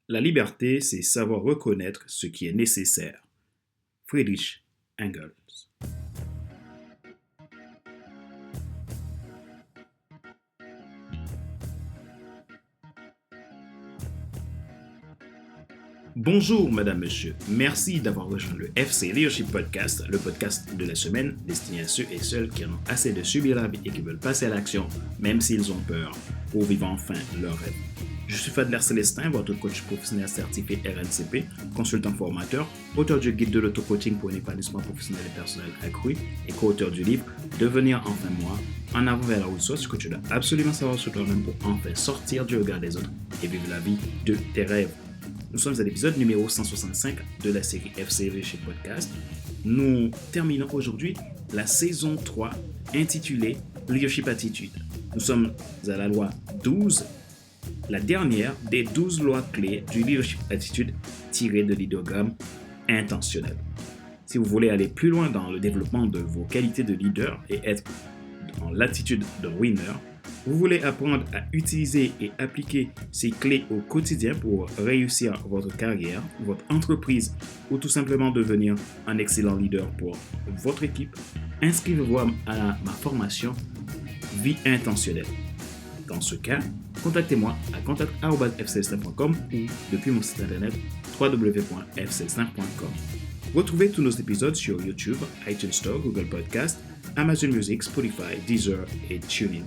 La liberté, c'est savoir reconnaître ce qui est nécessaire. Friedrich Engels. Bonjour, madame, monsieur. Merci d'avoir rejoint le FC Leadership Podcast, le podcast de la semaine destiné à ceux et celles qui en ont assez de subir la vie et qui veulent passer à l'action, même s'ils ont peur, pour vivre enfin leur rêve. Je suis Fadler Célestin, votre coach professionnel certifié RNCP, consultant formateur, auteur du guide de l'auto-coaching pour un épanouissement professionnel et personnel accru et co-auteur du livre « Devenir enfin moi, en avant vers la route soit ce que tu dois absolument savoir sur toi-même pour enfin sortir du regard des autres et vivre la vie de tes rêves ». Nous sommes à l'épisode numéro 165 de la série FC Leadership Podcast. Nous terminons aujourd'hui la saison 3 intitulée Leadership Attitude. Nous sommes à la loi 12, la dernière des 12 lois clés du Leadership Attitude tirées de l'idéogramme intentionnel. Si vous voulez aller plus loin dans le développement de vos qualités de leader et être dans l'attitude de winner, vous voulez apprendre à utiliser et appliquer ces clés au quotidien pour réussir votre carrière, votre entreprise ou tout simplement devenir un excellent leader pour votre équipe, inscrivez-vous à ma formation Vie intentionnelle. Dans ce cas, contactez-moi à contact@fcelestin.com ou depuis mon site internet www.fcelestin.com. Retrouvez tous nos épisodes sur YouTube, iTunes Store, Google Podcast, Amazon Music, Spotify, Deezer et TuneIn.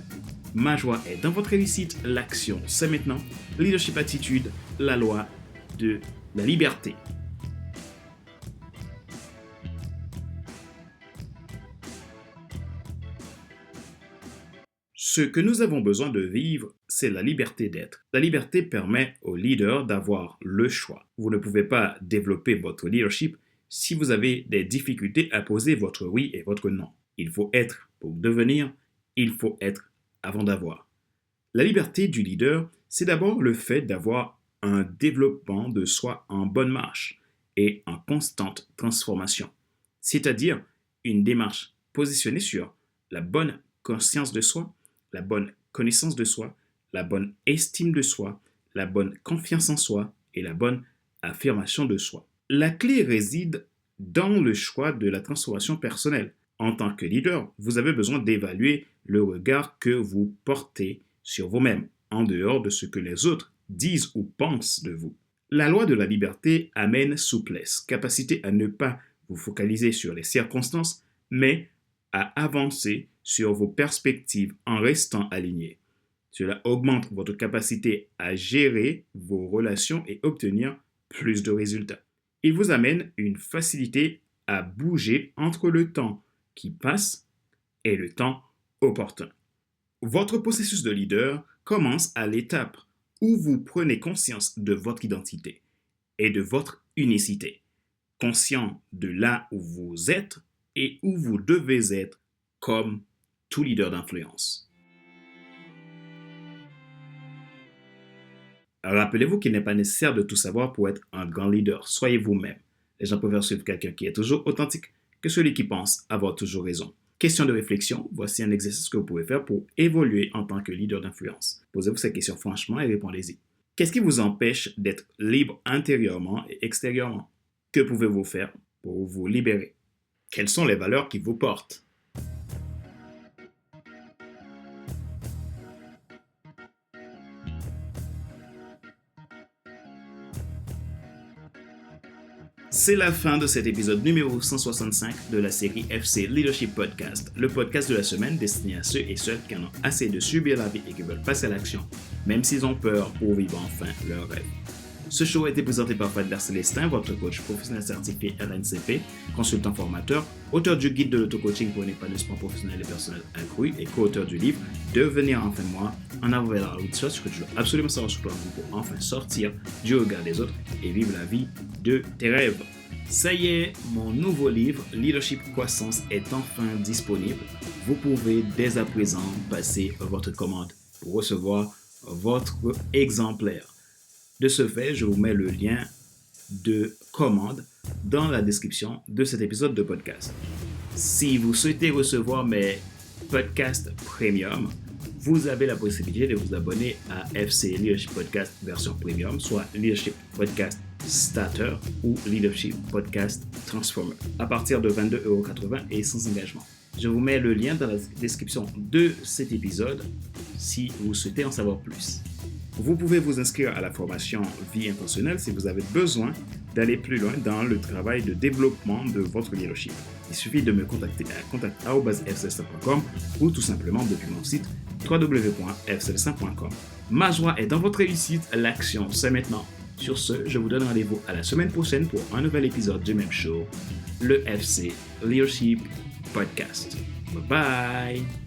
Ma joie est dans votre réussite, l'action c'est maintenant, Leadership Attitude, la loi de la liberté. Ce que nous avons besoin de vivre, c'est la liberté d'être. La liberté permet au leader d'avoir le choix. Vous ne pouvez pas développer votre leadership si vous avez des difficultés à poser votre oui et votre non. Il faut être pour devenir, il faut être avant d'avoir. La liberté du leader, c'est d'abord le fait d'avoir un développement de soi en bonne marche et en constante transformation, c'est-à-dire une démarche positionnée sur la bonne conscience de soi, la bonne connaissance de soi, la bonne estime de soi, la bonne confiance en soi et la bonne affirmation de soi. La clé réside dans le choix de la transformation personnelle. En tant que leader, vous avez besoin d'évaluer le regard que vous portez sur vous-même, en dehors de ce que les autres disent ou pensent de vous. La loi de la liberté amène souplesse, capacité à ne pas vous focaliser sur les circonstances, mais à avancer sur vos perspectives en restant aligné. Cela augmente votre capacité à gérer vos relations et obtenir plus de résultats. Il vous amène une facilité à bouger entre le temps qui passe et le temps opportun. Votre processus de leader commence à l'étape où vous prenez conscience de votre identité et de votre unicité, conscient de là où vous êtes et où vous devez être comme tout leader d'influence. Rappelez-vous qu'il n'est pas nécessaire de tout savoir pour être un grand leader. Soyez vous-même. Les gens préfèrent suivre quelqu'un qui est toujours authentique que celui qui pense avoir toujours raison. Question de réflexion, voici un exercice que vous pouvez faire pour évoluer en tant que leader d'influence. Posez-vous cette question franchement et répondez-y. Qu'est-ce qui vous empêche d'être libre intérieurement et extérieurement? Que pouvez-vous faire pour vous libérer? Quelles sont les valeurs qui vous portent? C'est la fin de cet épisode numéro 165 de la série FC Leadership Podcast, le podcast de la semaine destiné à ceux et celles qui en ont assez de subir la vie et qui veulent passer à l'action, même s'ils ont peur pour vivre enfin leur rêve. Ce show a été présenté par Fadler Célestin, votre coach professionnel certifié RNCP, consultant formateur, auteur du guide de l'auto-coaching pour un épanouissement professionnel et personnel accru et co-auteur du livre « Devenir enfin moi, en avant vers la route soit ce que tu dois absolument savoir sur toi pour enfin sortir du regard des autres et vivre la vie de tes rêves. » Ça y est, mon nouveau livre, Leadership Croissance, est enfin disponible. Vous pouvez dès à présent passer votre commande pour recevoir votre exemplaire. De ce fait, je vous mets le lien de commande dans la description de cet épisode de podcast. Si vous souhaitez recevoir mes podcasts premium, vous avez la possibilité de vous abonner à FC Leadership Podcast version premium, soit Leadership Podcast Starter ou Leadership Podcast Transformer, à partir de 22,80 € et sans engagement. Je vous mets le lien dans la description de cet épisode si vous souhaitez en savoir plus. Vous pouvez vous inscrire à la formation Vie intentionnelle si vous avez besoin d'aller plus loin dans le travail de développement de votre leadership. Il suffit de me contacter à contact@fcelsa.com ou tout simplement depuis mon site www.fcelsa.com. Ma joie est dans votre réussite, l'action c'est maintenant. Sur ce, je vous donne rendez-vous à la semaine prochaine pour un nouvel épisode du même show, le FC Leadership Podcast. Bye bye!